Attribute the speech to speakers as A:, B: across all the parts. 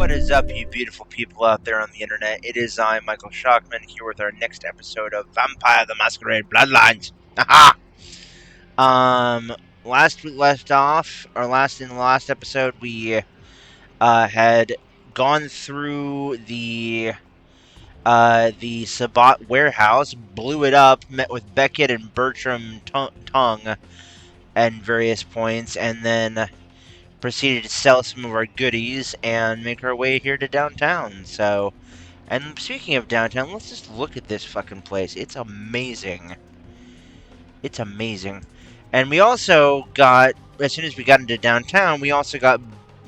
A: What is up, you beautiful people out there on the internet? It is I, Michael Shockman, here with our next episode of Vampire the Masquerade Bloodlines. Haha! Last we left off, in the last episode, we had gone through the Sabat warehouse, blew it up, met with Beckett and Bertram Tongue at various points, and then proceeded to sell some of our goodies and make our way here to downtown. So, and speaking of downtown, let's just look at this fucking place. It's amazing. It's amazing. And we also got, as soon as we got into downtown, we also got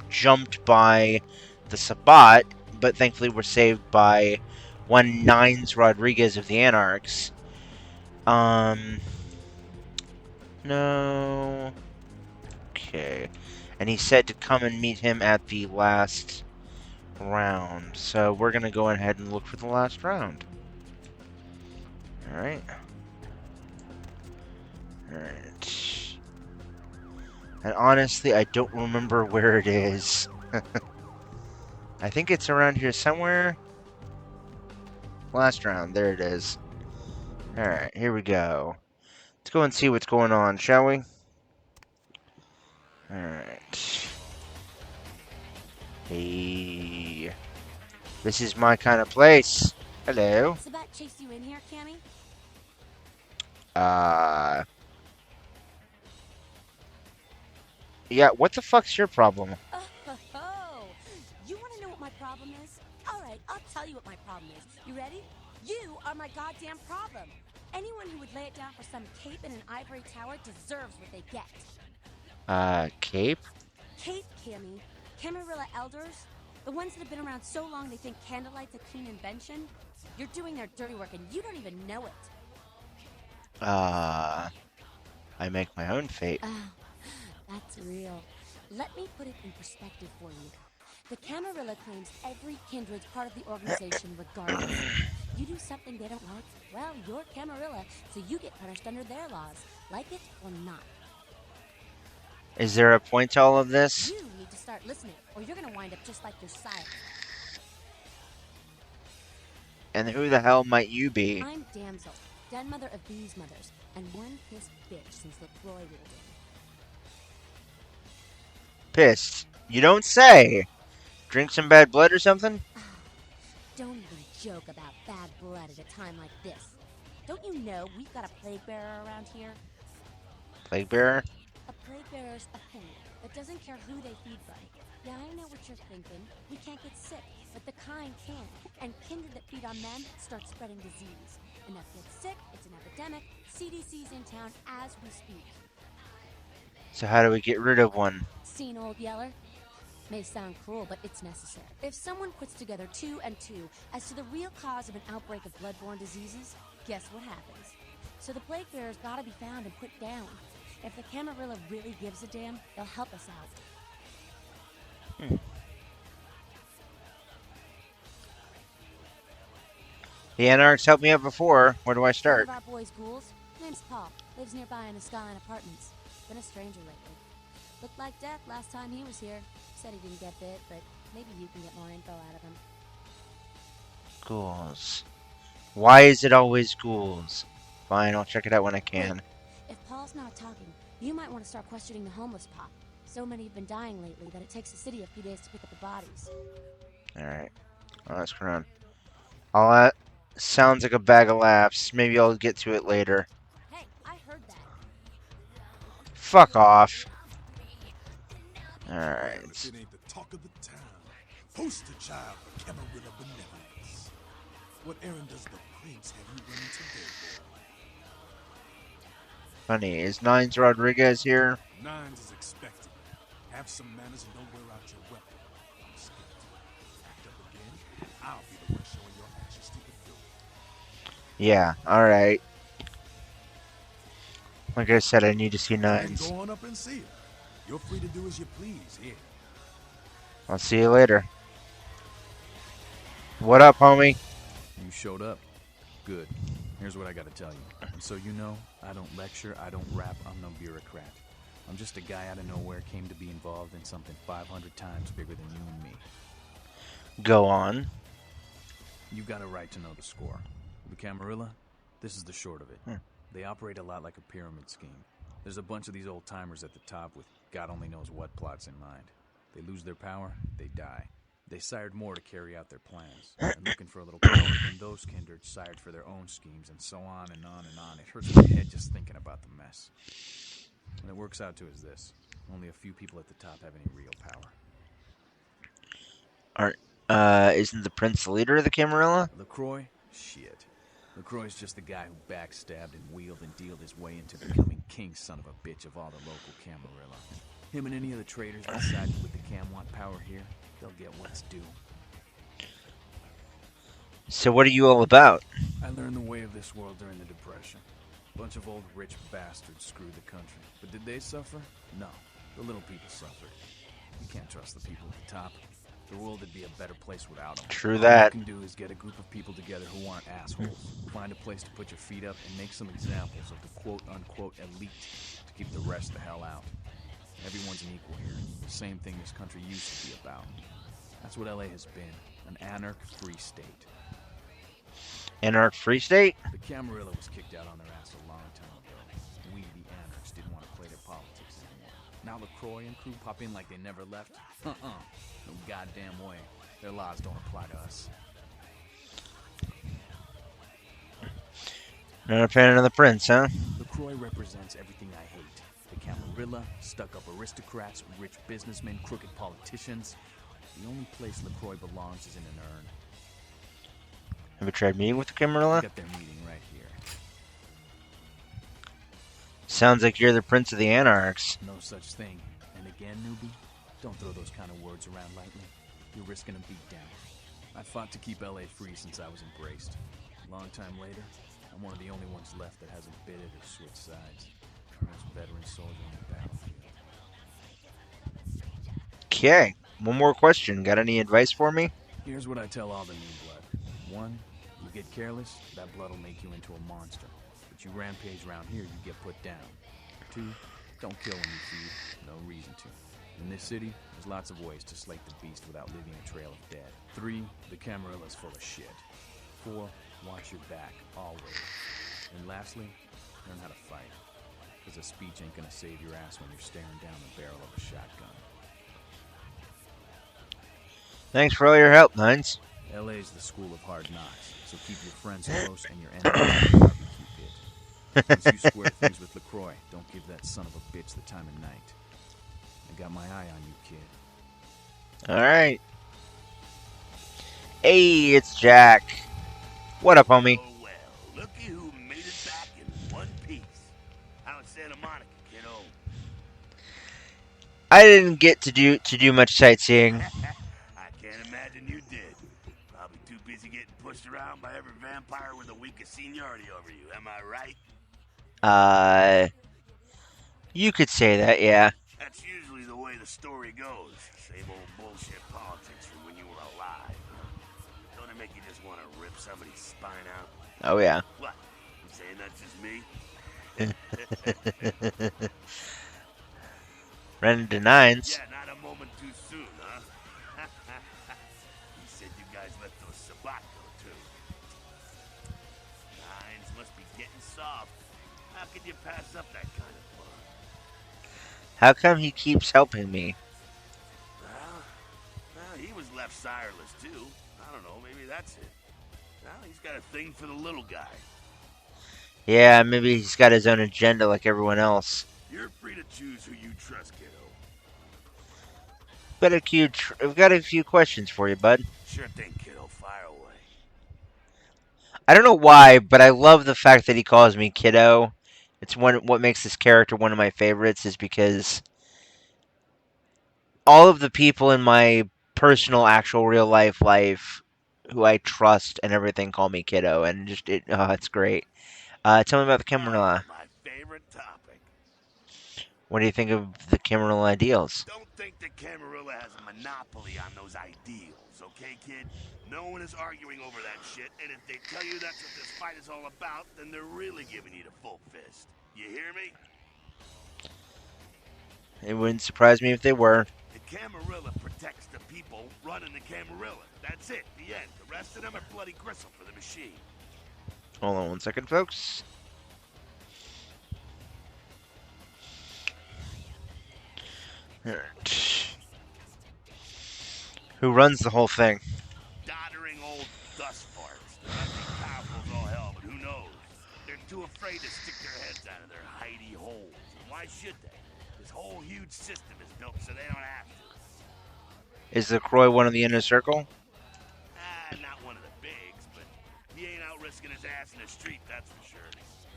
A: jumped by the Sabat, but thankfully we're saved by one Nines Rodriguez of the Anarchs. No. Okay. And he said to come and meet him at the last round. So we're going to go ahead and look for the last round. Alright. Alright. And honestly, I don't remember where it is. I think it's around here somewhere. Last round. There it is. Alright, here we go. Let's go and see what's going on, shall we? Alright. Hey. This is my kind of place. Hello.
B: Sabat chased you in here, Cammy?
A: Yeah, what the fuck's your problem?
B: Oh, you want to know what my problem is? All right, I'll tell you what my problem is. You ready? You are my goddamn problem. Anyone who would lay it down for some cape in an ivory tower deserves what they get.
A: Cape?
B: Cape, Cammy. Camarilla elders? The ones that have been around so long they think candlelight's a clean invention? You're doing their dirty work and you don't even know it.
A: I make my own fate.
B: That's real. Let me put it in perspective for you. The Camarilla claims every kindred's part of the organization regardless. You do something they don't like, well, you're Camarilla, so you get punished under their laws, like it or not.
A: Is there a point to all of this?
B: You need to start listening, or you're gonna wind up just like your sire.
A: And who the hell might you be?
B: I'm Damsel, den mother of these mothers, and one pissed bitch since LaCroix ruled in.
A: Pissed. You don't say. Drink some bad blood or something?
B: Don't even joke about bad blood at a time like this. Don't you know we've got a plague bearer around here?
A: Plague bearer?
B: A plague bearer's a thing that doesn't care who they feed from. Yeah, I know what you're thinking. We can't get sick, but the kind can. And kindred that feed on them start spreading disease. Enough get sick, it's an epidemic. CDC's in town as we speak.
A: So how do we get rid of one?
B: Seen Old Yeller? May sound cruel, but it's necessary. If someone puts together 2 and 2 as to the real cause of an outbreak of bloodborne diseases, guess what happens? So the plague bearer's gotta be found and put down. If the Camarilla really gives a damn, they'll help us out.
A: The Anarchs helped me out before. Where do I start?
B: One of our boys' ghouls. Name's Paul. Lives nearby in the Skyline Apartments. Been a stranger lately. Looked like death last time he was here. Said he didn't get bit, but maybe you can get more info out of him.
A: Ghouls. Why is it always ghouls? Fine, I'll check it out when I can.
B: If Paul's not talking, you might want to start questioning the homeless pop. So many have been dying lately that it takes the city a few days to pick up the bodies.
A: Alright. Well, let's run. All that sounds like a bag of laughs. Maybe I'll get to it later.
B: Hey, I heard that.
A: Fuck off. Alright.
C: It ain't the talk of the town. Poster child for Camarilla benevolence. What errand does the prince have you running today, boy?
A: Funny, is Nines Rodriguez here?
C: Nines is expected. Have some manners and don't wear out your weapon. I'm scared. Act up again, I'll be the one showing your ass, you stupid fool.
A: Yeah, alright. Like I said, I need to see Nines.
C: Go on up and see her. You're free to do as you please here.
A: I'll see you later. What up, homie?
D: You showed up. Good. Here's what I gotta tell you. And so you know, I don't lecture, I don't rap, I'm no bureaucrat. I'm just a guy out of nowhere came to be involved in something 500 times bigger than you and me.
A: Go on.
D: You got a right to know the score. The Camarilla, this is the short of it. They operate a lot like a pyramid scheme. There's a bunch of these old-timers at the top with God only knows what plots in mind. They lose their power, they die. They sired more to carry out their plans. And looking for a little power, then those kindred sired for their own schemes, and so on and on and on. It hurts my head just thinking about the mess. What it works out to is this. Only a few people at the top have any real power.
A: Isn't the prince the leader of the Camarilla?
D: LaCroix? Shit. LaCroix's just the guy who backstabbed and wheeled and dealed his way into becoming king son of a bitch of all the local Camarilla. Him and any of the traitors that sided with the Cam want power here, they'll get what's due.
A: So what are you all about?
D: I learned the way of this world during the Depression. A bunch of old rich bastards screwed the country. But did they suffer? No. The little people suffered. You can't trust the people at the top. The world would be a better place without them.
A: True that.
D: All you can do is get a group of people together who aren't assholes. Find a place to put your feet up and make some examples of the quote-unquote elite to keep the rest the hell out. Everyone's an equal here. The same thing this country used to be about. That's what LA has been. An anarch-free state.
A: Anarch-free state?
D: The Camarilla was kicked out on their ass a long time ago. We, the anarchs, didn't want to play their politics anymore. Now LaCroix and crew pop in like they never left? No goddamn way. Their laws don't apply to us.
A: Not a fan of the prince, huh?
D: LaCroix represents everything I hate. The Camarilla, stuck-up aristocrats, rich businessmen, crooked politicians. The only place LaCroix belongs is in an urn.
A: Have you tried meeting with the
D: I
A: Camarilla?
D: got their meeting right here.
A: Sounds like you're the prince of the anarchs.
D: No such thing. And again, newbie, don't throw those kind of words around lightly. You're risking a beatdown. I fought to keep LA free since I was embraced. A long time later, I'm one of the only ones left that hasn't bidded or switched sides. Most veteran soldier on the battlefield.
A: Okay, one more question. Got any advice for me?
D: Here's what I tell all the new blood. 1, you get careless, that blood will make you into a monster. But you rampage around here, you get put down. 2, don't kill when you feed. No reason to. In this city, there's lots of ways to slake the beast without leaving a trail of dead. 3, the Camarilla's full of shit. 4, watch your back, always. And lastly, learn how to fight. Because a speech ain't gonna save your ass when you're staring down the barrel of a shotgun.
A: Thanks for all your help, Nines.
D: LA's the school of hard knocks, so keep your friends close and your enemies in the barbecue pit. Once you square things with LaCroix, don't give that son of a bitch the time of night. I got my eye on you, kid.
A: Alright. Hey, it's Jack. What up, homie?
E: Oh well, looky who made it back in one piece. Out in Santa Monica, kiddo.
A: I didn't get to do much sightseeing.
E: I can't imagine you did. Probably too busy getting pushed around by every vampire with a week of seniority over you, am I right?
A: You could say that, yeah.
E: That's usually the way the story goes. Same old bullshit politics from when you were alive. Don't it make you just want to rip somebody's spine out?
A: Oh, yeah.
E: What? You saying that's just me?
A: Ran into Nines.
E: Yeah, not a moment too soon, huh? You said you guys let those Sabat go, too. Nines must be getting soft. How could you pass up that kind of fun?
A: How come he keeps helping me?
E: Well, he was left sireless, too. I don't know, maybe that's it. Well, he's got a thing for the little guy.
A: Yeah, maybe he's got his own agenda like everyone else.
E: You're free to choose who you trust, kiddo.
A: I've got a few questions for you, bud.
E: Sure thing, kiddo. Fire away.
A: I don't know why, but I love the fact that he calls me kiddo. It's what makes this character one of my favorites is because all of the people in my personal, actual, real life who I trust and everything call me kiddo, and it's great. Tell me about the Camarilla.
E: My favorite topic.
A: What do you think of the Camarilla ideals?
E: Don't think the Camarilla has a monopoly on those ideals, okay, kid? No one is arguing over that shit, and if they tell you that's what this fight is all about, then they're really giving you the full fist. You hear me?
A: It wouldn't surprise me if they were.
E: It Camarilla protects the people running the Camarilla. That's it, the end. The rest of them are bloody gristle for the machine.
A: Hold on 1 second, folks. Alright. Who runs the whole thing?
E: Doddering old dust farts. They might be powerful as all hell, but who knows? They're too afraid to stick their heads out of their hidey holes. And why should they? This whole huge system is built so they don't have to.
A: Is LaCroix one of the inner circle?
E: Not one of the bigs, but he ain't out risking his ass in the street, that's for sure.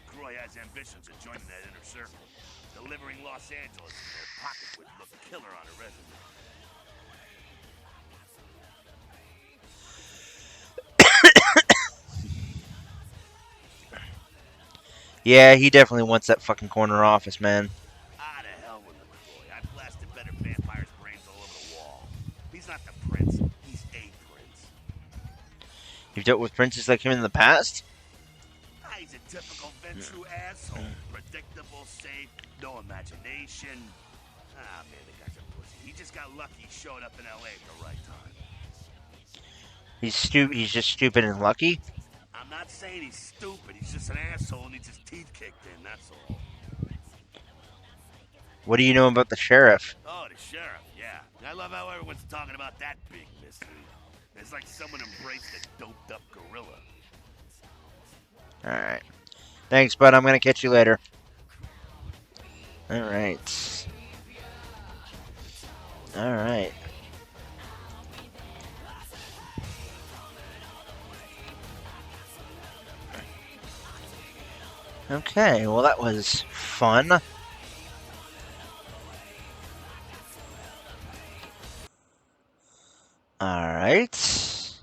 E: LaCroix has ambitions of joining that inner circle. Delivering Los Angeles in their pocket would look killer on a resume.
A: Yeah, he definitely wants that fucking corner office, man.
E: Ah, to hell with LaCroix. I blasted better vampires' brains all over the wall. He's not the prince, he's a prince.
A: You've dealt with princes like him in the past?
E: He's a typical Ventru asshole. Predictable, safe, no imagination. Ah, man, the guy's a pussy. He just got lucky he showed up in L.A. at the right time.
A: He's just stupid and lucky?
E: I'm not saying he's stupid. He's just an asshole and needs his teeth kicked in, that's all.
A: What do you know about the sheriff?
E: Oh, the sheriff, yeah. I love how everyone's talking about that big mystery. It's like someone embraced a doped-up gorilla.
A: Alright. Thanks, bud. I'm gonna catch you later. Alright. Alright. Okay, well that was fun. Alright.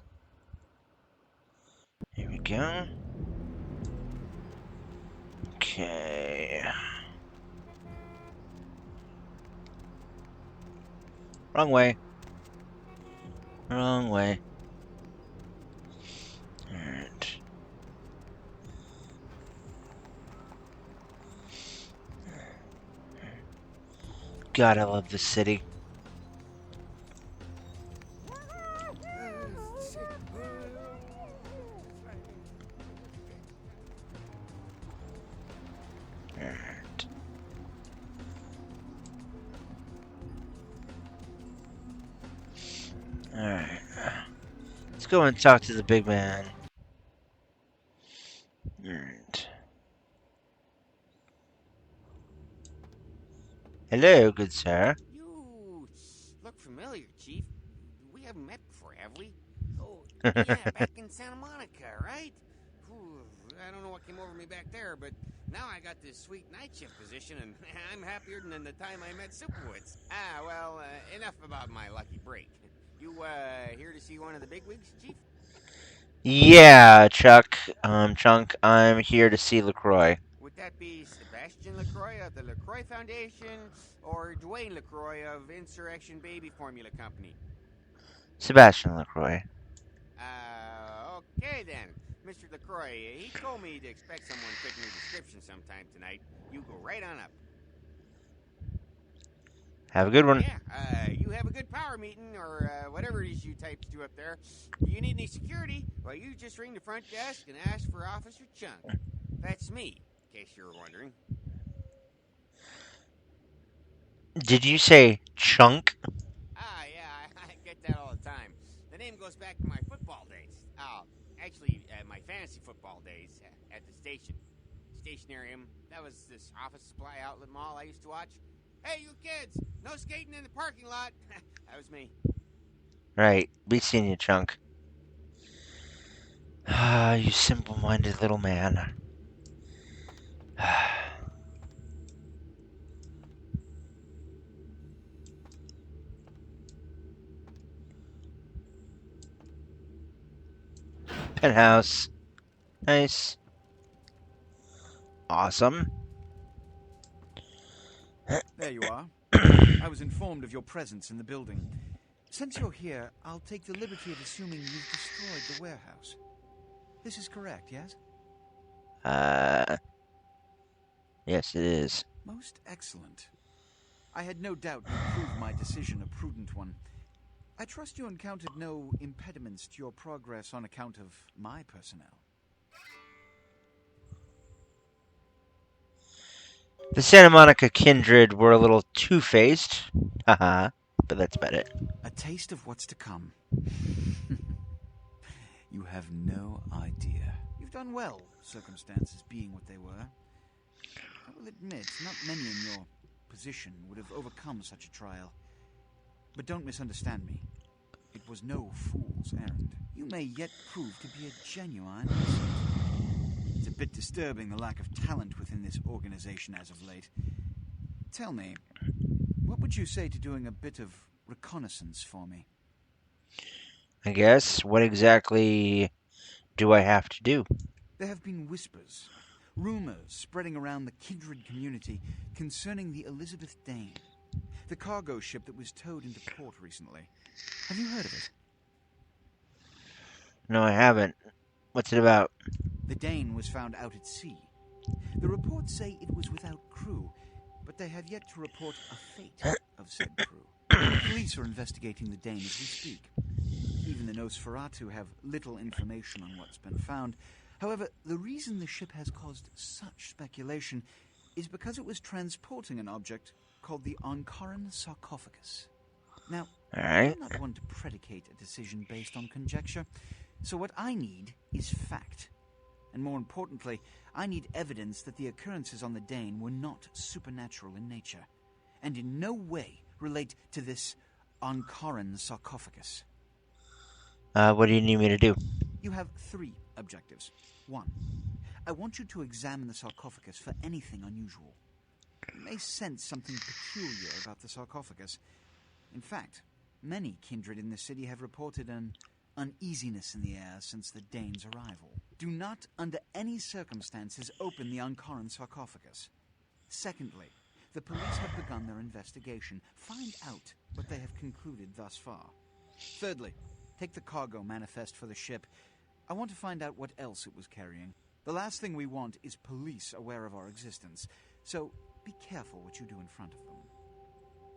A: Here we go. Okay. Wrong way. Wrong way. Alright. God, I love this city. Alright. Alright. Let's go and talk to the big man. Alright. Hello, good sir.
F: You look familiar, Chief. We haven't met before, have we? Oh, yeah, back in Santa Monica, right? Whew, I don't know what came over me back there, but now I got this sweet night shift position, and I'm happier than the time I met Superwoods. Well, enough about my lucky break. You, here to see one of the bigwigs, Chief?
A: Yeah, Chunk, I'm here to see LaCroix.
F: Would that be Sebastian LaCroix of the LaCroix Foundation, or Dwayne LaCroix of Insurrection Baby Formula Company?
A: Sebastian LaCroix.
F: Okay then. Mr. LaCroix, he told me to expect someone fitting your description sometime tonight. You go right on up.
A: Have a good one.
F: Yeah, you have a good power meeting, or whatever it is you types do up there. If you need any security, well, you just ring the front desk and ask for Officer Chunk. That's me, in case you were wondering.
A: Did you say Chunk?
F: Yeah, I get that all the time. The name goes back to my football days. Actually, my fantasy football days at the station. Stationarium. That was this office supply outlet mall I used to watch. Hey, you kids! No skating in the parking lot! That was me.
A: Right, we seen you, Chunk. Ah, you simple-minded little man. Penthouse. Nice. Awesome.
G: There you are. I was informed of your presence in the building. Since you're here, I'll take the liberty of assuming you've destroyed the warehouse. This is correct, yes?
A: Yes, it is.
G: Most excellent. I had no doubt you'd prove my decision a prudent one. I trust you encountered no impediments to your progress on account of my personnel.
A: The Santa Monica kindred were a little two-faced. Haha. But that's about it.
G: A taste of what's to come. You have no idea. You've done well, circumstances being what they were. I will admit, not many in your position would have overcome such a trial. But don't misunderstand me. It was no fool's errand. You may yet prove to be a genuine asset. It's a bit disturbing the lack of talent within this organization as of late. Tell me, what would you say to doing a bit of reconnaissance for me?
A: I guess. What exactly do I have to do?
G: There have been whispers, rumors spreading around the kindred community concerning the Elizabeth Dane, the cargo ship that was towed into port recently. Have you heard of it?
A: No, I haven't. What's it about?
G: The Dane was found out at sea. The reports say it was without crew, but they have yet to report a fate of said crew. The police are investigating the Dane as we speak. Even the Nosferatu have little information on what's been found. However, the reason the ship has caused such speculation is because it was transporting an object called the Ankaran sarcophagus. Now, I'm not one to predicate a decision based on conjecture, so what I need is fact. And more importantly, I need evidence that the occurrences on the Dane were not supernatural in nature, and in no way relate to this Ankaran sarcophagus.
A: What do you need me to do?
G: You have 3 objectives. 1. I want you to examine the sarcophagus for anything unusual. You may sense something peculiar about the sarcophagus. In fact, many kindred in the city have reported an uneasiness in the air since the Dane's arrival. Do not, under any circumstances, open the Ankaran sarcophagus. Secondly, the police have begun their investigation. Find out what they have concluded thus far. Thirdly, take the cargo manifest for the ship. I want to find out what else it was carrying. The last thing we want is police aware of our existence, so be careful what you do in front of them.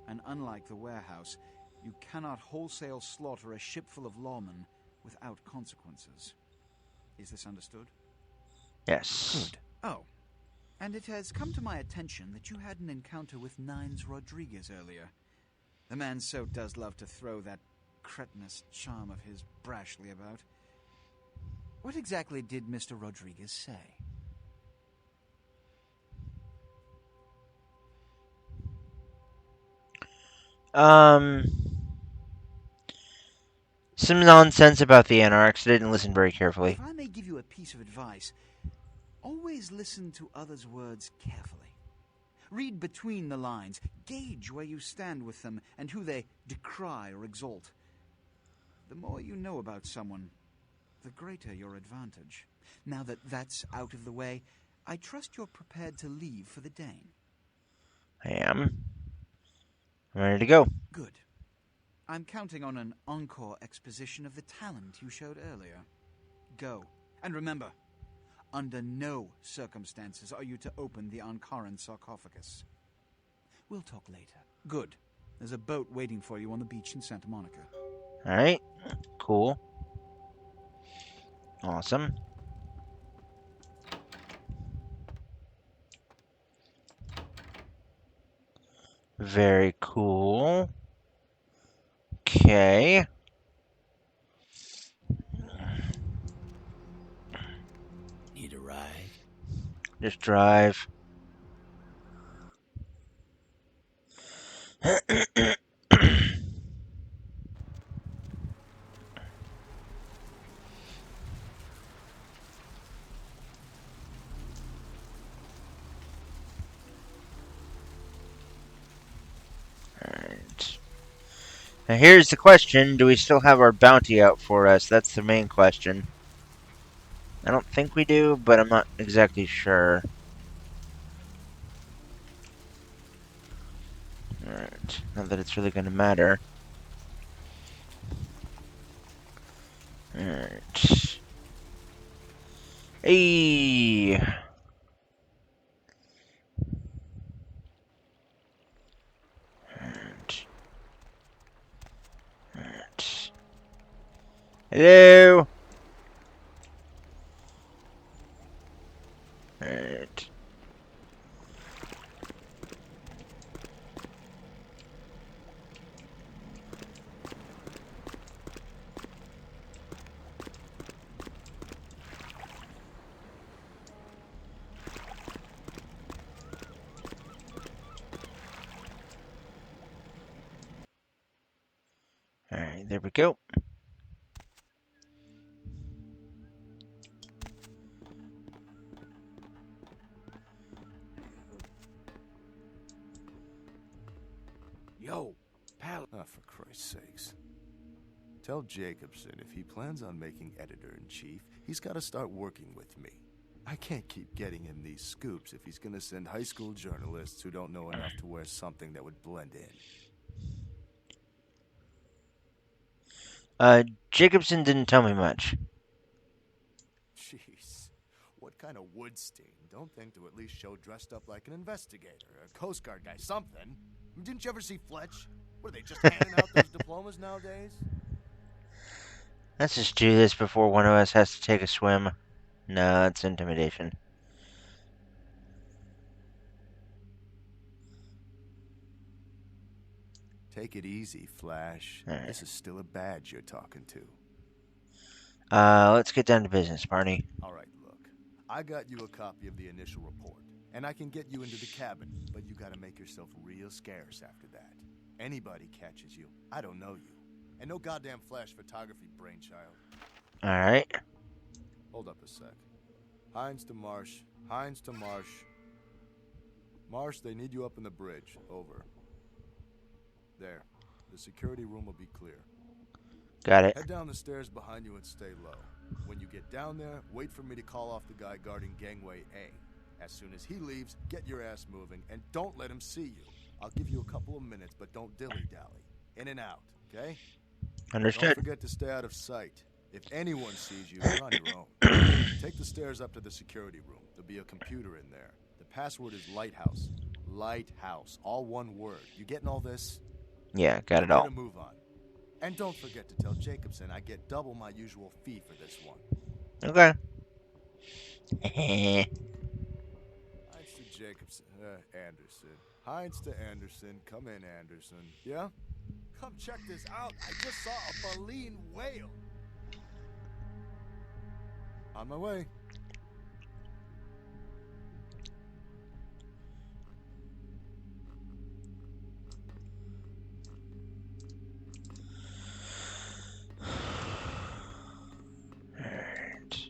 G: And unlike the warehouse, you cannot wholesale slaughter a ship full of lawmen without consequences. Is this understood?
A: Yes.
G: Good. Oh, and it has come to my attention that you had an encounter with Nines Rodriguez earlier. The man so does love to throw that cretinous charm of his brashly about. What exactly did Mr. Rodriguez say?
A: Some nonsense about the Anarchs. I didn't listen very carefully.
G: If I may give you a piece of advice, always listen to others' words carefully. Read between the lines, gauge where you stand with them and who they decry or exalt. The more you know about someone, the greater your advantage. Now that that's out of the way, I trust you're prepared to leave for the Dane.
A: I am. I'm ready to go.
G: Good. I'm counting on an encore exposition of the talent you showed earlier. Go. And remember, under no circumstances are you to open the Ankaran sarcophagus. We'll talk later. Good. There's a boat waiting for you on the beach in Santa Monica.
A: Alright. Cool. Awesome. Very cool. Okay.
E: Need a ride?
A: Just drive. Alright. Now here's the question, do we still have our bounty out for us? That's the main question. I don't think we do, but I'm not exactly sure. Alright, not that it's really gonna matter. Alright. Hey! Hello. Alright. Alright, there we go.
F: Yo, pal.
C: Ah, for Christ's sakes. Tell Jacobson if he plans on making editor-in-chief, he's got to start working with me. I can't keep getting him these scoops if he's going to send high school journalists who don't know enough to wear something that would blend in.
A: Jacobson didn't tell me much.
C: Jeez. What kind of Woodstein don't think to at least show dressed up like an investigator, a Coast Guard guy, something? Didn't you ever see Fletch? What, are they just handing out those diplomas nowadays?
A: Let's just do this before one of us has to take a swim. No, it's intimidation.
C: Take it easy, Flash.
A: Alright.
C: This is still a badge you're talking to.
A: Let's get down to business, Barney.
C: All right, look. I got you a copy of the initial report, and I can get you into the cabin, but you gotta make yourself real scarce after that. Anybody catches you, I don't know you. And no goddamn flash photography brainchild.
A: Alright.
C: Hold up a sec. Hines to Marsh. Hines to Marsh. Marsh, they need you up in the bridge. Over. There. The security room will be clear.
A: Got it.
C: Head down the stairs behind you and stay low. When you get down there, wait for me to call off the guy guarding gangway A. As soon as he leaves, get your ass moving, and don't let him see you. I'll give you a couple of minutes, but don't dilly-dally. In and out, okay?
A: Understood.
C: Don't forget to stay out of sight. If anyone sees you, you're on your own. Take the stairs up to the security room. There'll be a computer in there. The password is Lighthouse. Lighthouse. All one word. You getting all this?
A: Yeah, got it
C: Now
A: all.
C: get a move on. And don't forget to tell Jacobson I get double my usual fee for this one.
A: Okay.
C: Hines to Jacobson. Anderson. Hines to Anderson. Come in, Anderson. Yeah? Come check this out. I just saw a baleen whale. On my way.
A: Alright.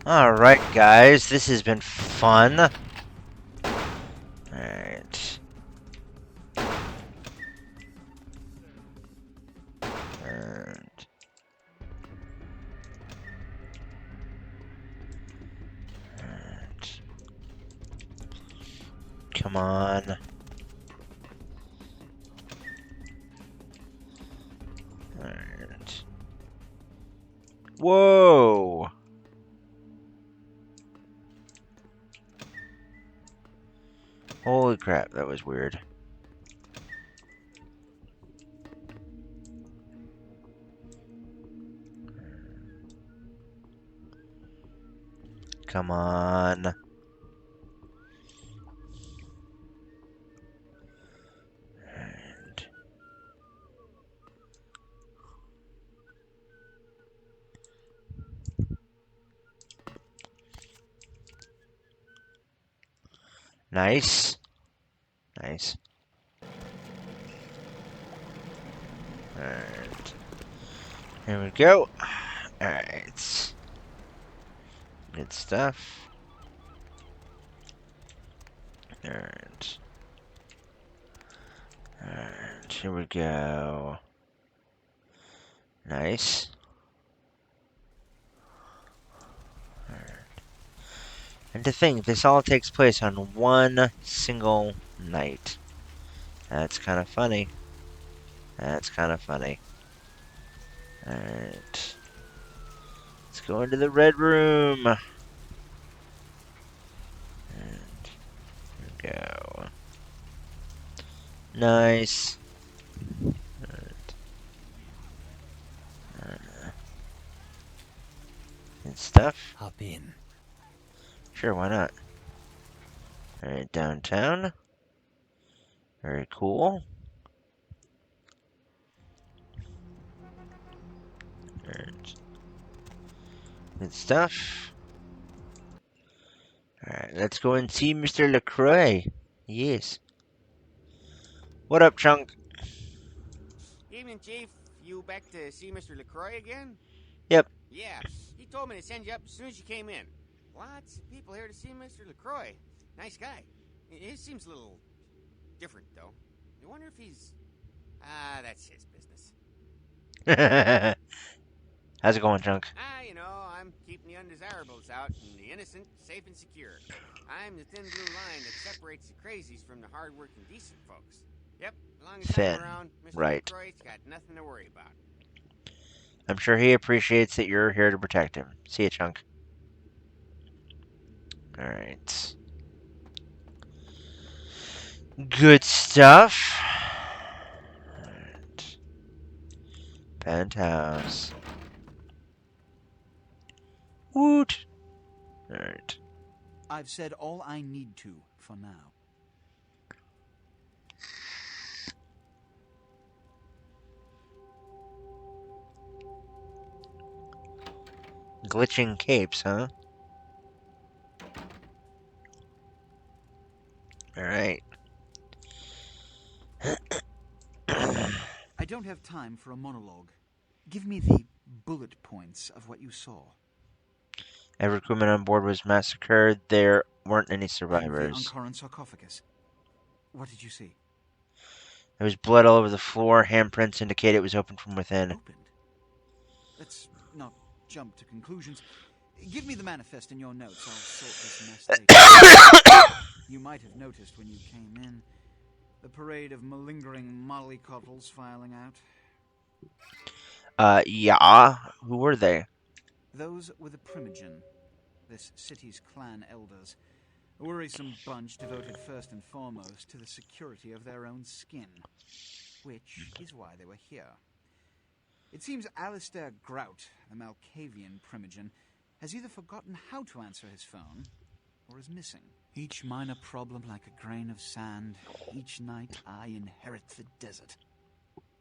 A: Alright, guys, this has been fun. Alright. And... Come on. Alright. Whoa! Holy crap, that was weird. Come on. And... Nice. Nice. Alright. Here we go. Alright. Good stuff. Alright. Alright, here we go. Nice. Alright. And to think, this all takes place on one single night. That's kind of funny. That's kind of funny. Alright. Let's go into the red room. And here we go. Nice. Alright. Good stuff.
H: Hop in.
A: Sure, why not? Alright, downtown. Very cool. Alright. Good stuff. Alright, let's go and see Mr. LaCroix. Yes. What up, Chunk?
F: Evening, Chief. You back to see Mr. LaCroix again?
A: Yep.
F: Yeah, he told me to send you up as soon as you came in. Lots of people here to see Mr. LaCroix. Nice guy. He seems a little different, though. I wonder if he's... that's his business.
A: How's it going, Chunk?
F: You know, I'm keeping the undesirables out and the innocent safe and secure. I'm the thin blue line that separates the crazies from the hard-working, decent folks. Yep, as long as
A: Thin.
F: I'm around, Mr.
A: Right.
F: LaCroix's got nothing to worry about.
A: I'm sure he appreciates that you're here to protect him. See ya, Chunk. Alright. Good stuff. Alright. Penthouse. Woot! Alright.
G: I've said all I need to for now.
A: Glitching capes, huh? Alright.
G: I don't have time for a monologue. Give me the bullet points of what you saw.
A: Every crewman on board was massacred. There weren't any
G: And the
A: survivors.
G: Ankaran sarcophagus. What did you see?
A: There was blood all over the floor. Handprints indicate it was opened from within.
G: Opened. Let's not jump to conclusions. Give me the manifest in your notes. I'll sort this mess later. You might have noticed when you came in the parade of malingering mollycoddles filing out.
A: Yeah. Who were they?
G: Those were the Primogen, this city's clan elders. A worrisome bunch devoted first and foremost to the security of their own skin. Which is why they were here. It seems Alistair Grout, the Malkavian Primogen, has either forgotten how to answer his phone, or is missing. Each minor problem like a grain of sand. Each night I inherit the desert.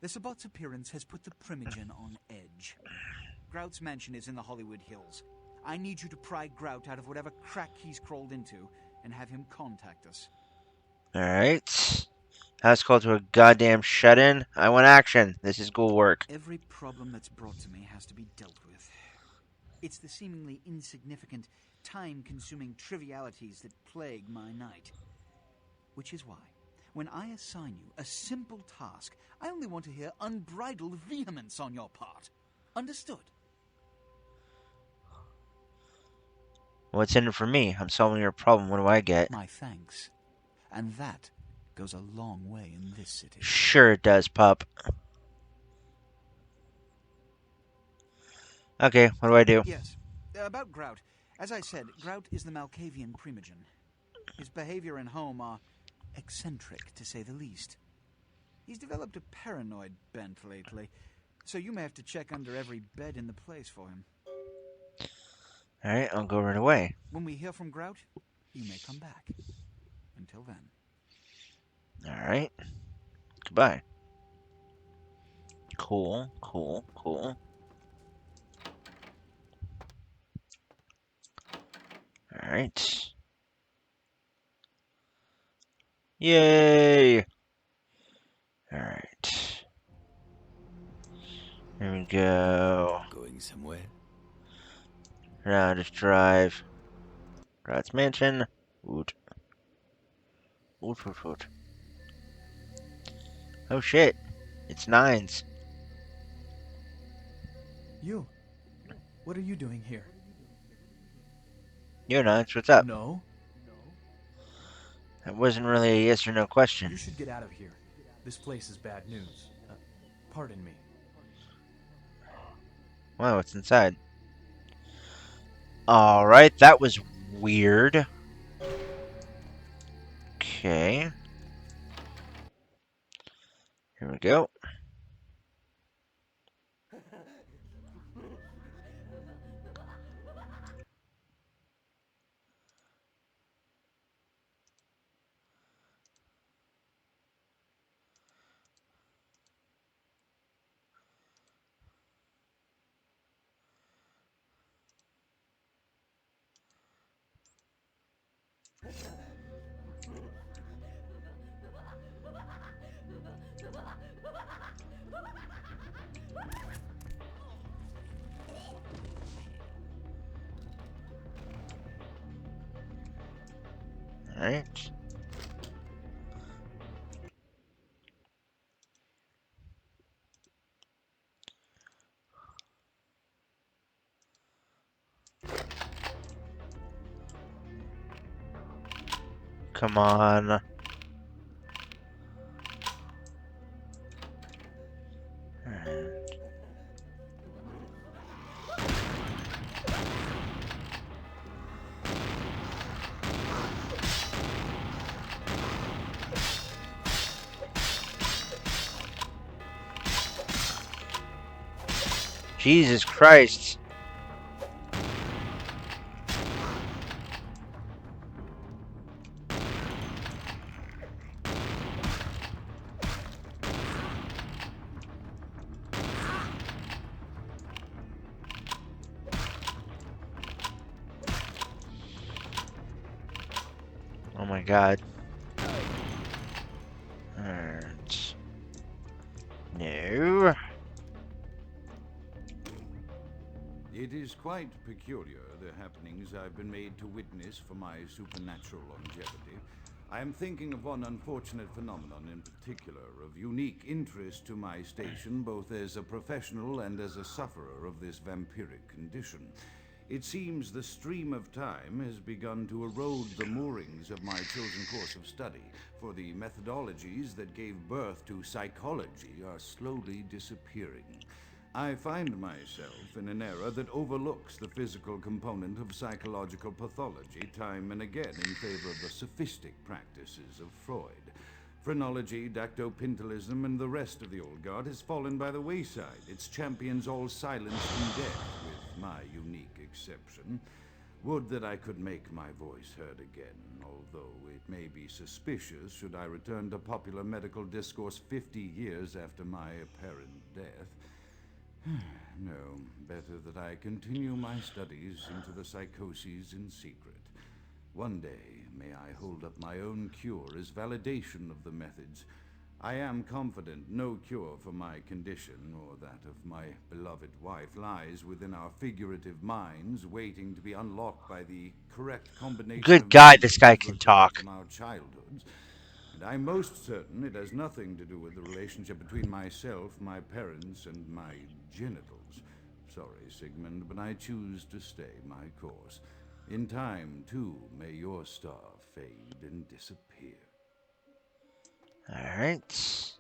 G: The Sabot's appearance has put the Primogen on edge. Grout's mansion is in the Hollywood Hills. I need you to pry Grout out of whatever crack he's crawled into and have him contact us.
A: Alright. House called to a goddamn shut-in. I want action. This is ghoul work.
G: Every problem that's brought to me has to be dealt with. It's the seemingly insignificant, time-consuming trivialities that plague my night. Which is why, when I assign you a simple task, I only want to hear unbridled vehemence on your part. Understood?
A: What's in it for me? I'm solving your problem. What do I get?
G: My thanks. And that goes a long way in this city.
A: Sure it does, pup. Okay, what do I do?
G: Yes. About Grout. As I said, Grout is the Malkavian primogen. His behavior and home are eccentric, to say the least. He's developed a paranoid bent lately, so you may have to check under every bed in the place for him.
A: Alright, I'll go right away.
G: When we hear from Grout, you may come back. Until then.
A: Alright. Goodbye. Cool, cool, cool. Alright. Yay! Alright. Here we go.
C: Going somewhere?
A: Now just drive. Rat's Mansion. Woot. Woot, woot, woot. Oh shit. It's nines.
D: You. What are you doing here?
A: Yo, Nines, what's up?
D: No.
A: That wasn't really a yes or no question.
D: You should get out of here. This place is bad news. Pardon me.
A: Wow, what's inside? Alright, that was weird. Okay. Here we go. Alright. Come on. Alright. Jesus Christ. Oh my god. Alright. No.
H: It is quite peculiar, the happenings I've been made to witness for my supernatural longevity. I am thinking of one unfortunate phenomenon in particular, of unique interest to my station, both as a professional and as a sufferer of this vampiric condition. It seems the stream of time has begun to erode the moorings of my chosen course of study, for the methodologies that gave birth to psychology are slowly disappearing. I find myself in an era that overlooks the physical component of psychological pathology time and again in favor of the sophistic practices of Freud. Phrenology, dactopintilism, and the rest of the old guard has fallen by the wayside, its champions all silenced and dead, with my unique exception. Would that I could make my voice heard again, although it may be suspicious should I return to popular medical discourse 50 years after my apparent death. No, better that I continue my studies into the psychoses in secret. One day, may I hold up my own cure as validation of the methods I am confident no cure for my condition or that of my beloved wife lies within our figurative minds, waiting to be unlocked by the correct combination
A: Good
H: of
A: God, this guy
H: memories
A: can
H: recovered
A: talk.
H: from our childhoods. And I'm most certain it has nothing to do with the relationship between myself, my parents, and my genitals. Sorry, Sigmund, but I choose to stay my course. In time, too, may your star fade and disappear.
A: Alright.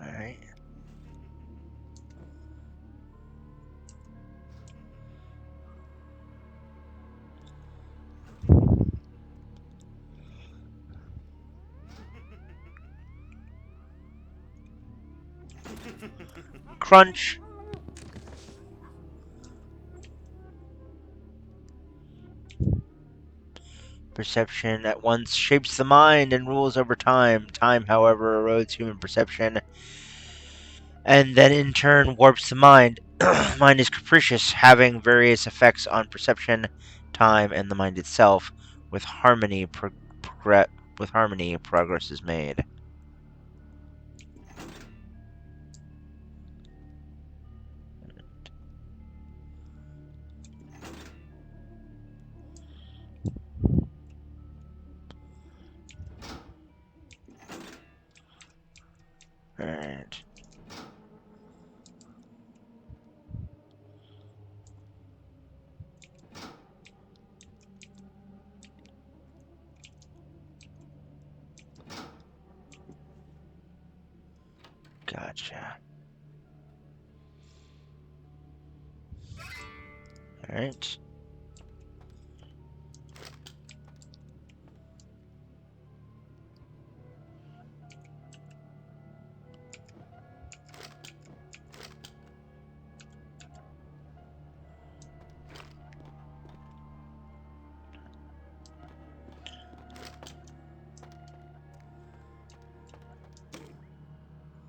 A: Alright. Crunch. Perception at once shapes the mind and rules over time. Time, however, erodes human perception and then in turn warps the mind. Mind is capricious, having various effects on perception, time, and the mind itself. With harmony, progress is made. Alright. Gotcha. Alright.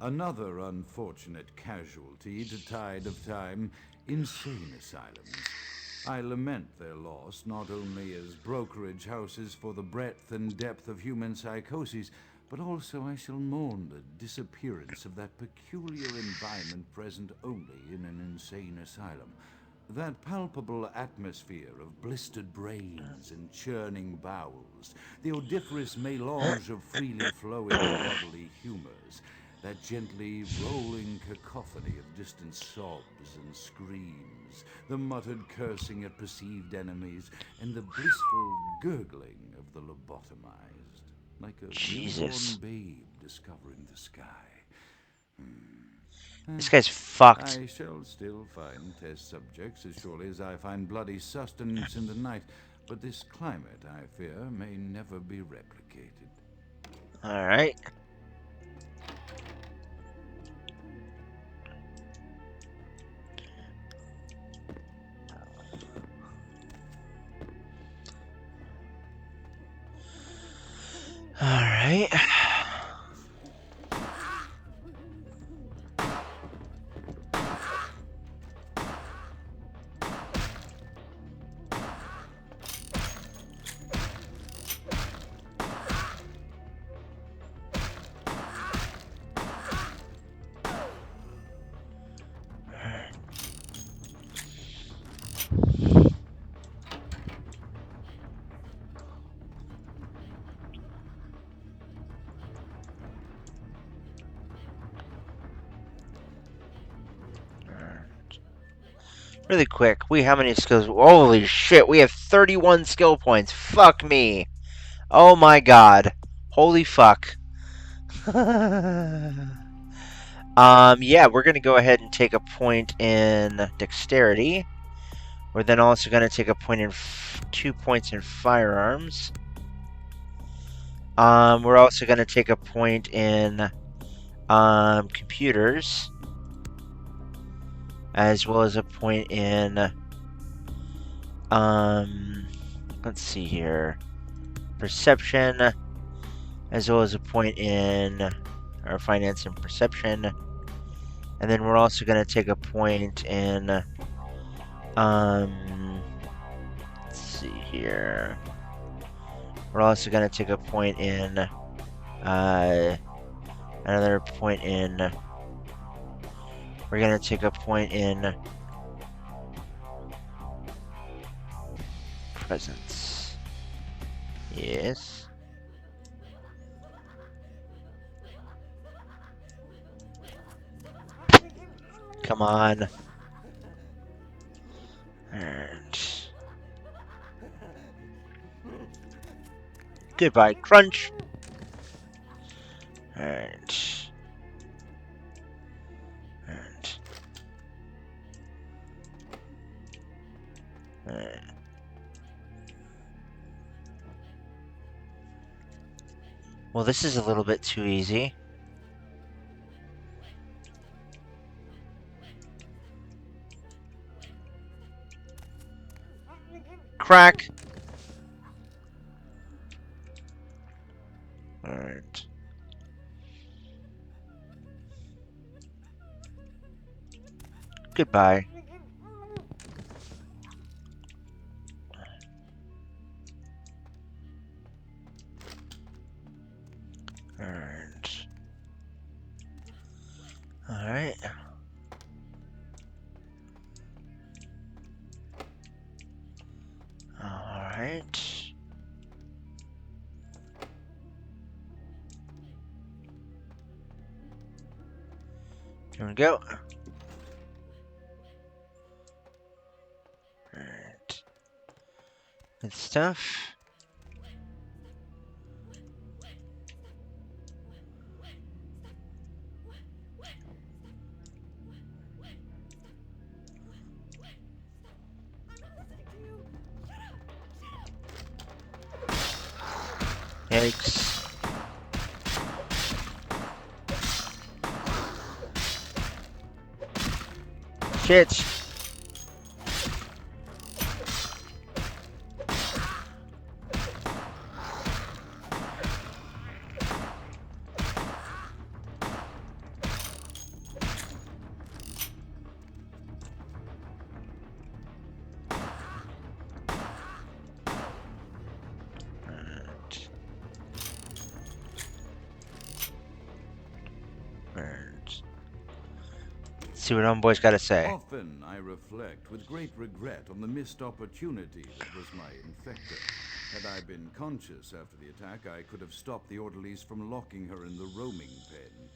H: Another unfortunate casualty to tide of time, insane asylums. I lament their loss not only as brokerage houses for the breadth and depth of human psychoses, but also I shall mourn the disappearance of that peculiar environment present only in an insane asylum. That palpable atmosphere of blistered brains and churning bowels, the odoriferous melange of freely flowing bodily humors, that gently rolling cacophony of distant sobs and screams, the muttered cursing at perceived enemies, and the blissful gurgling of the lobotomized, like a
A: Jesus.
H: newborn babe discovering the sky.
A: This guy's fucked.
H: I shall still find test subjects as surely as I find bloody sustenance in the night, but this climate, I fear, may never be replicated.
A: Alright. Alright. Really quick, how many skills? Holy shit, we have 31 skill points. Fuck me. Oh my god. Holy fuck. Yeah, we're gonna go ahead and take a point in dexterity. We're then also gonna take a point in 2 points in firearms. We're also gonna take a point in computers, as well as a point in, let's see here, perception, as well as a point in our finance and perception. And then we're also going to take a point in, let's see here. We're also going to take a point in, another point in, we're going to take a point in presence. Yes. Come on. And goodbye, Crunch. And well, this is a little bit too easy. Crack. Alright. Goodbye. Alright. Alright. Alright. Here we go. Alright. Good stuff. Yikes. Shit. See what homeboy's got to say.
H: Often I reflect with great regret on the missed opportunity that was my infector. Had I been conscious after the attack, I could have stopped the orderlies from locking her in the roaming pen.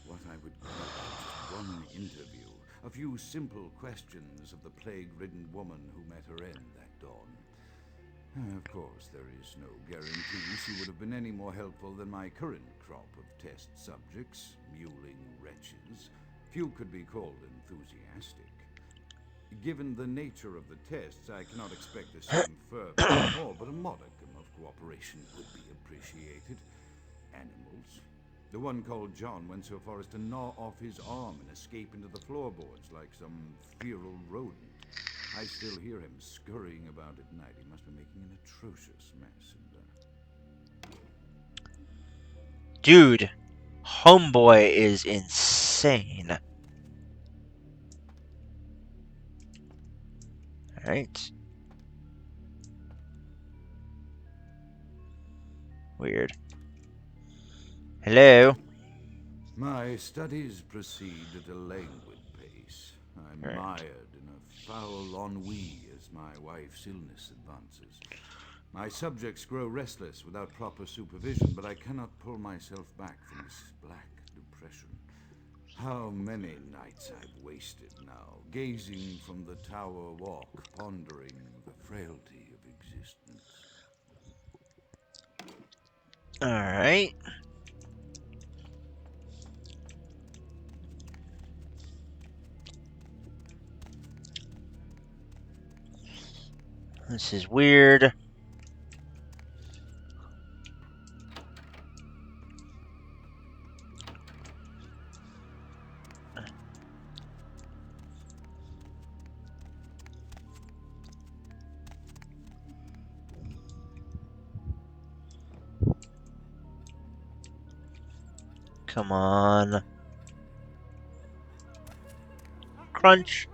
H: What I would give just one interview, a few simple questions of the plague-ridden woman who met her end that dawn. Of course, there is no guarantee she would have been any more helpful than my current crop of test subjects, mewling wretches. Few could be called enthusiastic. Given the nature of the tests, I cannot expect the same fervor anymore, but a modicum of cooperation would be appreciated. Animals. The one called John went so far as to gnaw off his arm and escape into the floorboards like some feral rodent. I still hear him scurrying about at night. He must be making an atrocious mess.
A: Dude, homeboy is insane. Alright. Weird. Hello?
H: My studies proceed at a languid pace. I'm mired in a foul ennui as my wife's illness advances. My subjects grow restless without proper supervision, but I cannot pull myself back from this black depression. How many nights I've wasted now, gazing from the tower walk, pondering the frailty of existence.
A: Alright. This is weird. Come on. Crunch.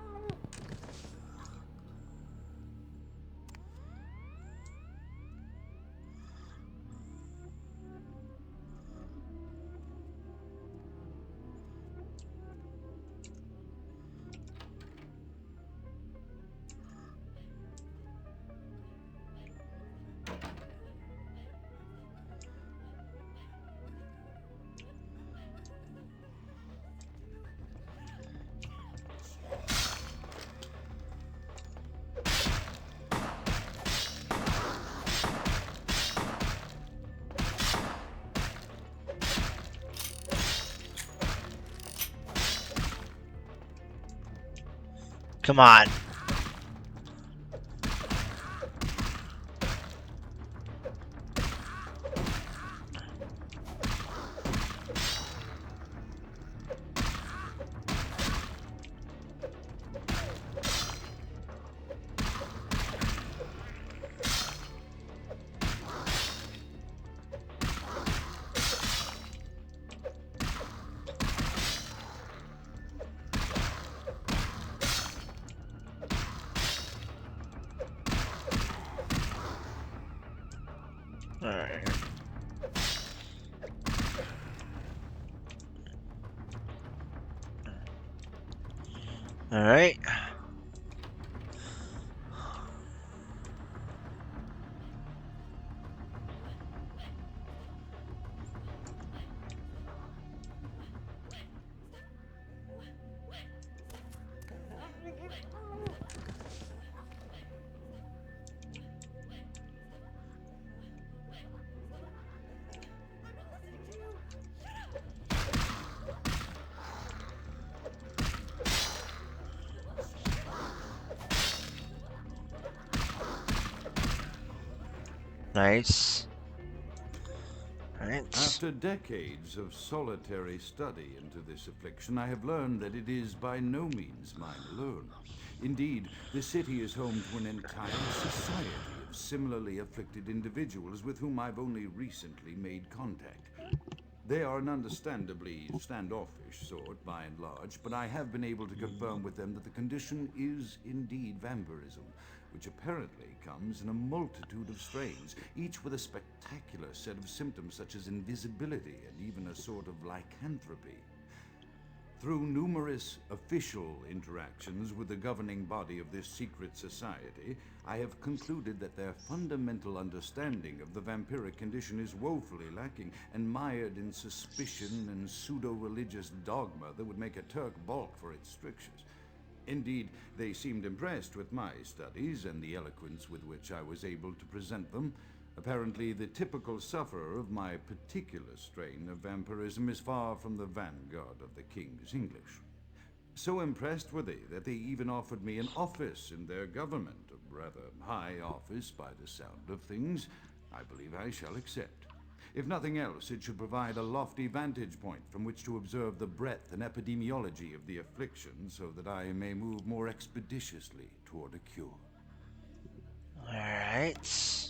A: Come on. Alright. Alright. Nice. Alright.
H: After decades of solitary study into this affliction, I have learned that it is by no means mine alone. Indeed, the city is home to an entire society of similarly afflicted individuals with whom I've only recently made contact. They are an understandably standoffish sort, by and large, but I have been able to confirm with them that the condition is indeed vampirism, which apparently comes in a multitude of strains, each with a spectacular set of symptoms such as invisibility and even a sort of lycanthropy. Through numerous official interactions with the governing body of this secret society, I have concluded that their fundamental understanding of the vampiric condition is woefully lacking and mired in suspicion and pseudo-religious dogma that would make a Turk balk for its strictures. Indeed, they seemed impressed with my studies and the eloquence with which I was able to present them. Apparently, the typical sufferer of my particular strain of vampirism is far from the vanguard of the King's English. So impressed were they that they even offered me an office in their government, a rather high office by the sound of things. I believe I shall accept. If nothing else, it should provide a lofty vantage point from which to observe the breadth and epidemiology of the affliction so that I may move more expeditiously toward a cure.
A: Alright.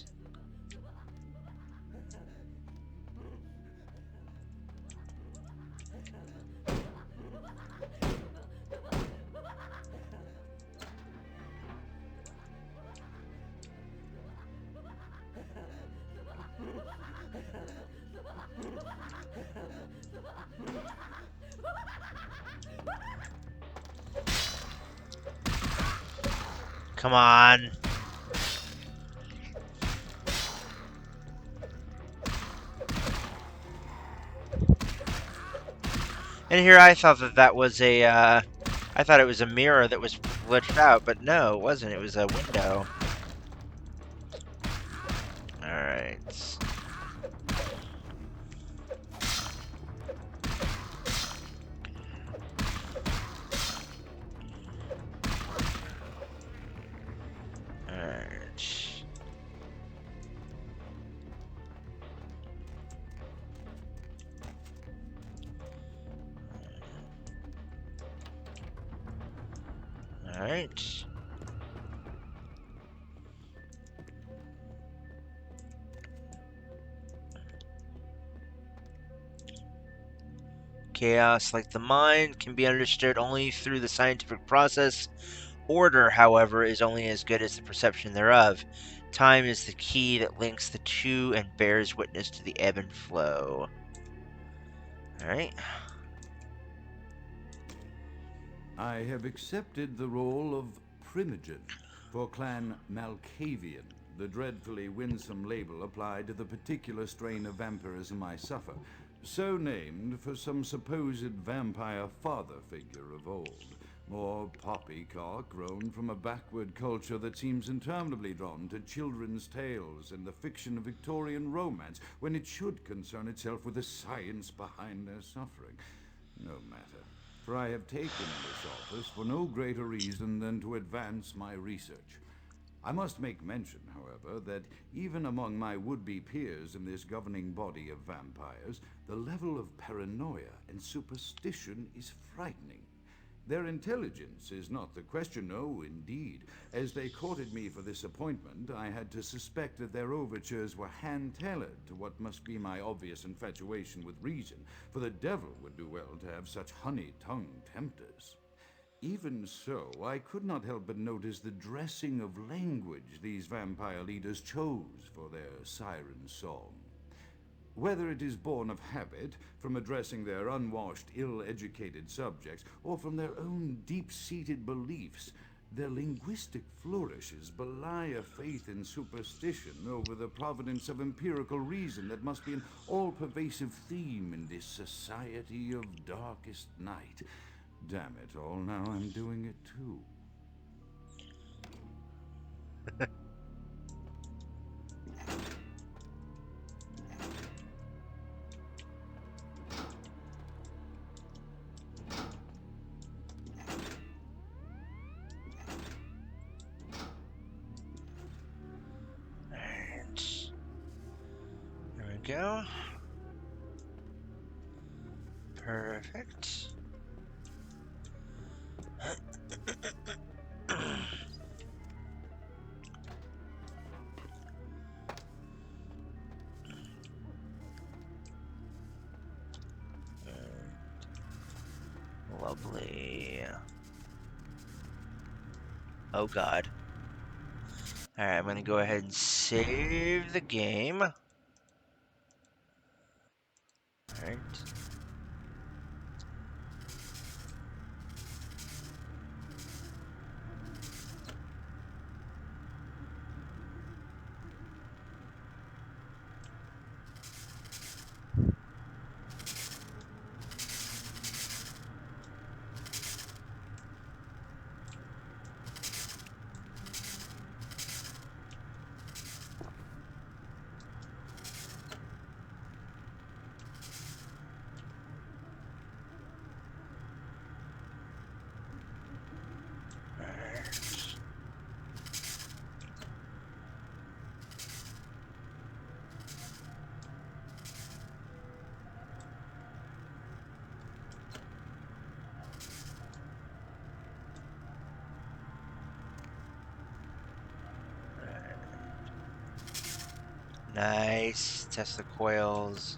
A: Come on. And here I thought that was a, I thought it was a mirror that was glitched out, but no, it wasn't. It was a window. Alright. Alright. Chaos, like the mind, can be understood only through the scientific process. Order, however, is only as good as the perception thereof. Time is the key that links the two and bears witness to the ebb and flow. Alright.
H: I have accepted the role of Primogen for Clan Malkavian, the dreadfully winsome label applied to the particular strain of vampirism I suffer, so named for some supposed vampire father figure of old. More poppycock grown from a backward culture that seems interminably drawn to children's tales and the fiction of Victorian romance, when it should concern itself with the science behind their suffering. No matter, for I have taken this office for no greater reason than to advance my research. I must make mention, however, that even among my would-be peers in this governing body of vampires, the level of paranoia and superstition is frightening. Their intelligence is not the question, no, indeed. As they courted me for this appointment, I had to suspect that their overtures were hand-tailored to what must be my obvious infatuation with reason, for the devil would do well to have such honey-tongued tempters. Even so, I could not help but notice the dressing of language these vampire leaders chose for their siren song. Whether it is born of habit, from addressing their unwashed, ill-educated subjects, or from their own deep-seated beliefs, their linguistic flourishes belie a faith in superstition over the providence of empirical reason that must be an all-pervasive theme in this society of darkest night. Damn it all, now I'm doing it too.
A: There we go. Perfect. Lovely. Oh god. Alright, I'm gonna go ahead and save the game. Alright. Nice. Test the coils.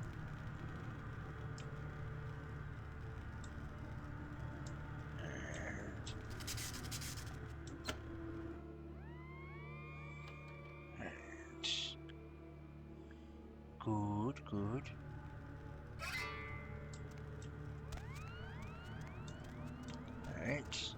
A: Good, good. Alright.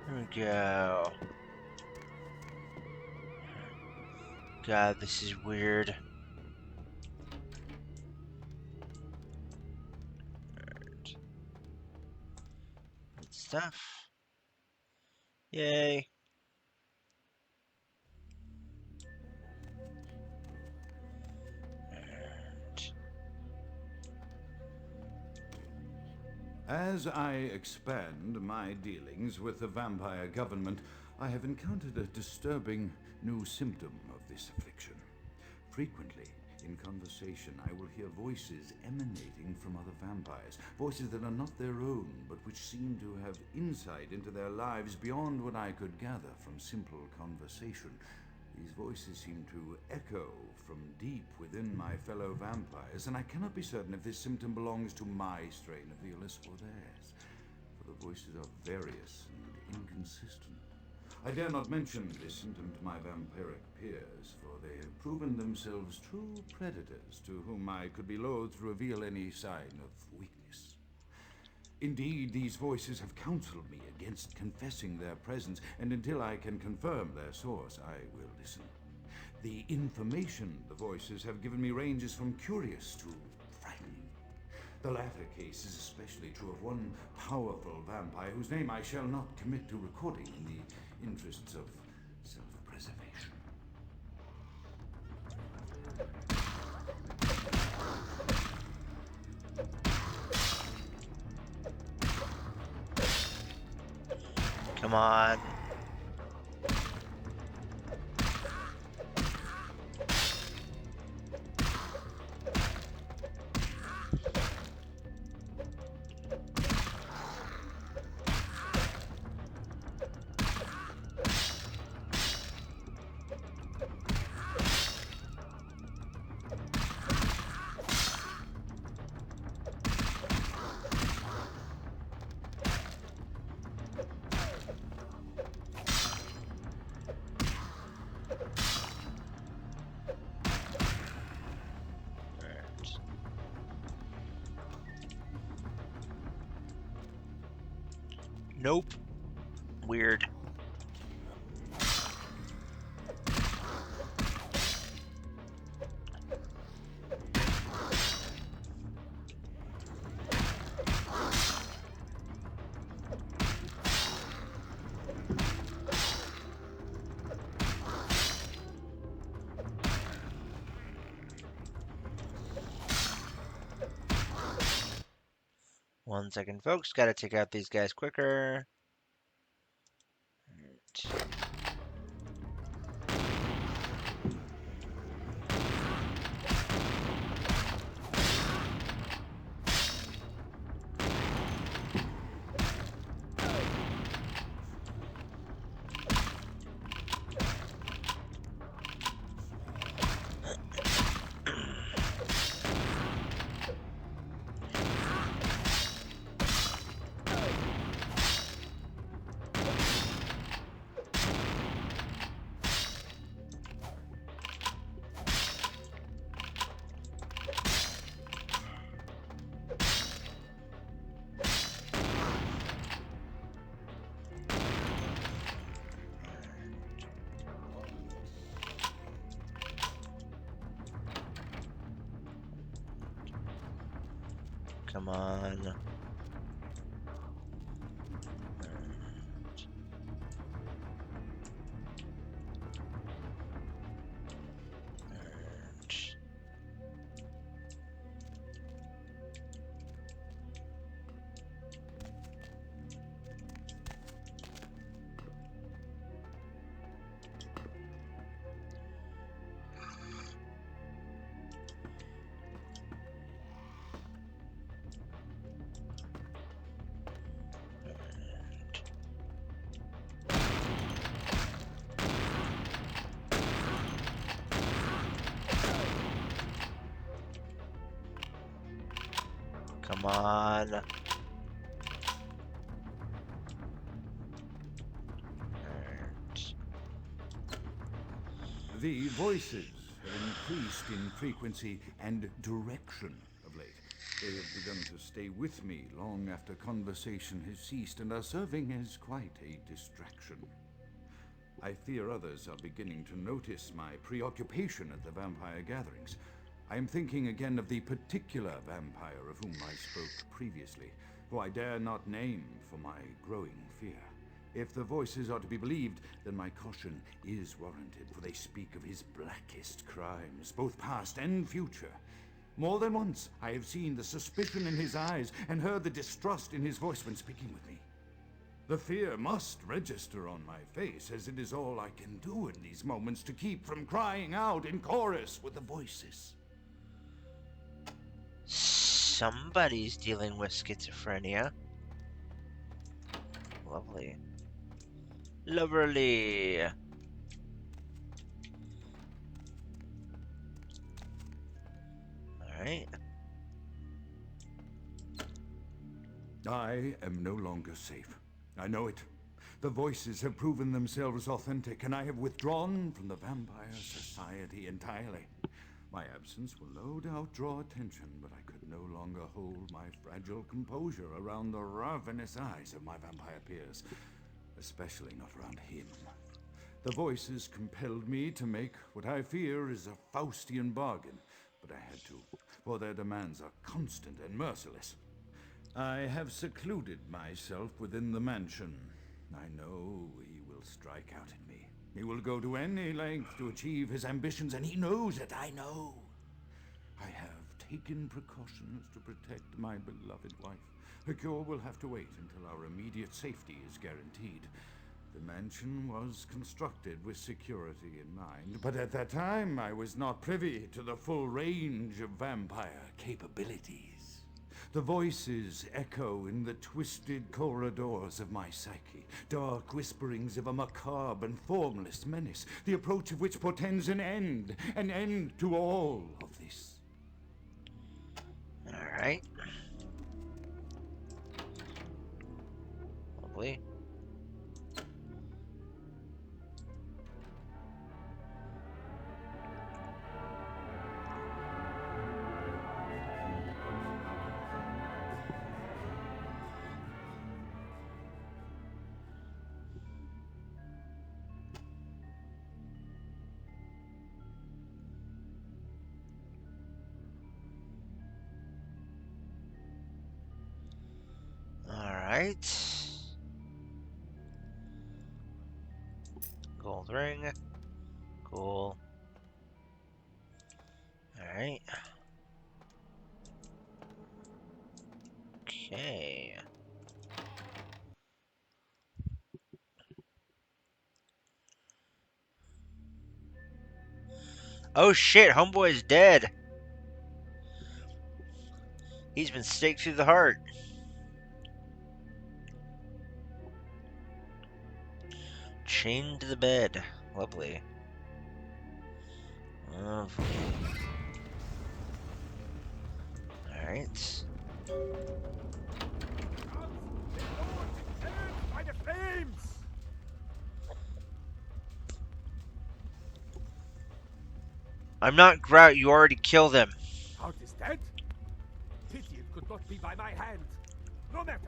A: There we go. God, this is weird. Alright. Good stuff. Yay. Alright.
H: As I expand my dealings with the vampire government, I have encountered a disturbing new symptom of this affliction. Frequently, In conversation, I will hear voices emanating from other vampires, voices that are not their own, but which seem to have insight into their lives beyond what I could gather from simple conversation. These voices seem to echo from deep within my fellow vampires, and I cannot be certain if this symptom belongs to my strain of the illness or theirs, for the voices are various and inconsistent. I dare not mention this symptom to my vampiric peers, for they have proven themselves true predators to whom I could be loath to reveal any sign of weakness. Indeed, these voices have counseled me against confessing their presence, and until I can confirm their source, I will listen. The information the voices have given me ranges from curious to frightening. The latter case is especially true of one powerful vampire whose name I shall not commit to recording in the interests of self-preservation.
A: Come on. Nope. Weird. One second, folks. Gotta take out these guys quicker. Come on. Come on.
H: The voices have increased in frequency and direction of late. They have begun to stay with me long after conversation has ceased and are serving as quite a distraction. I fear others are beginning to notice my preoccupation at the vampire gatherings. I am thinking again of the particular vampire of whom I spoke previously, who I dare not name for my growing fear. If the voices are to be believed, then my caution is warranted, for they speak of his blackest crimes, both past and future. More than once I have seen the suspicion in his eyes and heard the distrust in his voice when speaking with me. The fear must register on my face, as it is all I can do in these moments to keep from crying out in chorus with the voices.
A: Somebody's dealing with schizophrenia. Lovely. Lovely. Alright.
H: I am no longer safe. I know it. The voices have proven themselves authentic, and I have withdrawn from the Vampire Society entirely. My absence will no doubt draw attention, but I could no longer hold my fragile composure around the ravenous eyes of my vampire peers, especially not around him. The voices compelled me to make what I fear is a Faustian bargain, but I had to, for their demands are constant and merciless. I have secluded myself within the mansion. I know he will strike out at me. He will go to any length to achieve his ambitions, and he knows it, I know. I have taken precautions to protect my beloved wife. Her cure will have to wait until our immediate safety is guaranteed. The mansion was constructed with security in mind, but at that time I was not privy to the full range of vampire capabilities. The voices echo in the twisted corridors of my psyche, dark whisperings of a macabre and formless menace, the approach of which portends an end to all of this.
A: Alright. Lovely. Alright. Gold ring. Cool. Alright. Okay. Oh shit, homeboy's dead. He's been staked through the heart. Chained to the bed. Lovely. Lovely. Alright.
E: By the flames!
A: I'm not Grout, you already killed him.
E: Count is dead? Pity it could not be by my hand. No matter.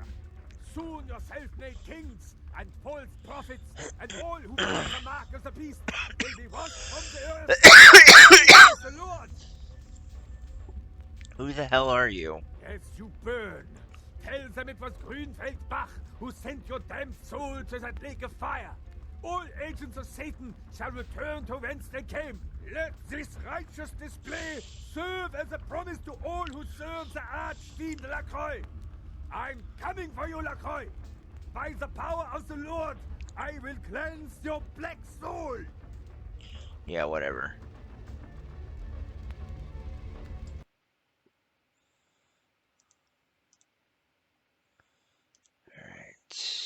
E: Soon your self-made kings and false prophets and all who bear the mark of the beast will be washed from the earth. The Lord.
A: Who the hell are you?
E: Yes, you burn. Tell them it was Grünfeld Bach who sent your damned soul to that lake of fire. All agents of Satan shall return to whence they came. Let this righteous display serve as a promise to all who serve the Archfiend Lacroix. I'm coming for you, Lacroix. By the power of the Lord, I will cleanse your black soul.
A: Yeah, whatever. Alright.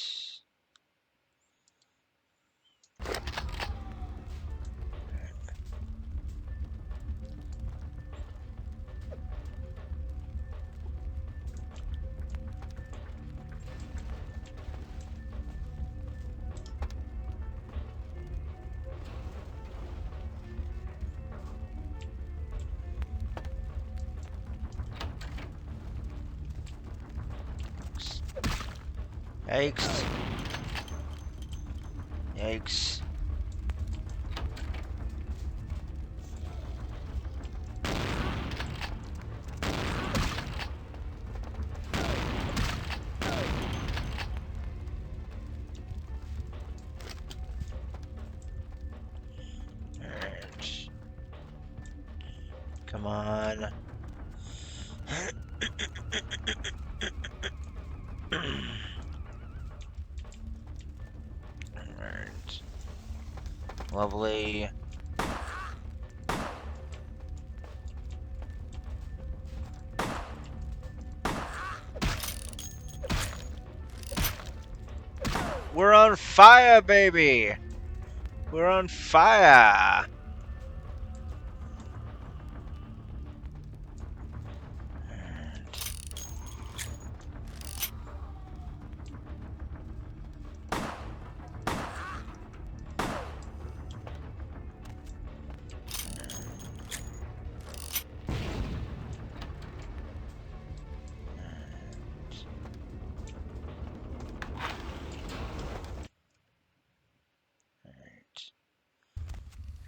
A: Yikes. Yikes. Alright. Come on. Alright. Lovely. We're on fire, baby! We're on fire!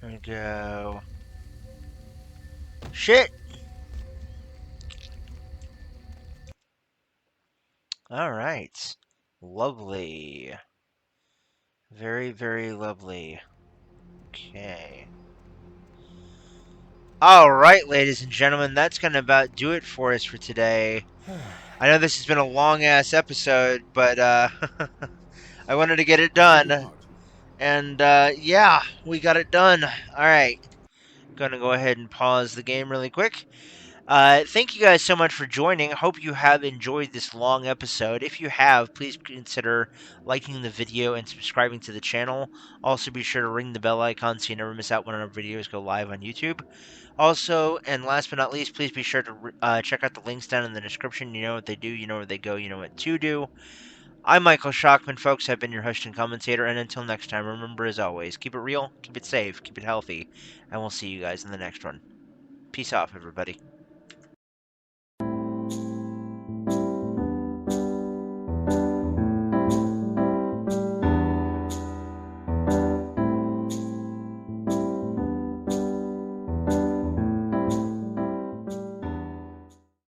A: Here we go. Shit! Alright. Lovely. Very, very lovely. Okay. Alright, ladies and gentlemen, that's gonna about do it for us for today. I know this has been a long-ass episode, but, I wanted to get it done. And, yeah, we got it done. Alright. Gonna go ahead and pause the game really quick. Thank you guys so much for joining. Hope you have enjoyed this long episode. If you have, please consider liking the video and subscribing to the channel. Also, be sure to ring the bell icon so you never miss out when our videos go live on YouTube. Also, and last but not least, please be sure to check out the links down in the description. You know what they do, you know where they go, you know what to do. I'm Michael Shockman, folks. I've been your host and commentator, and until next time, remember as always, keep it real, keep it safe, keep it healthy, and we'll see you guys in the next one. Peace off, everybody.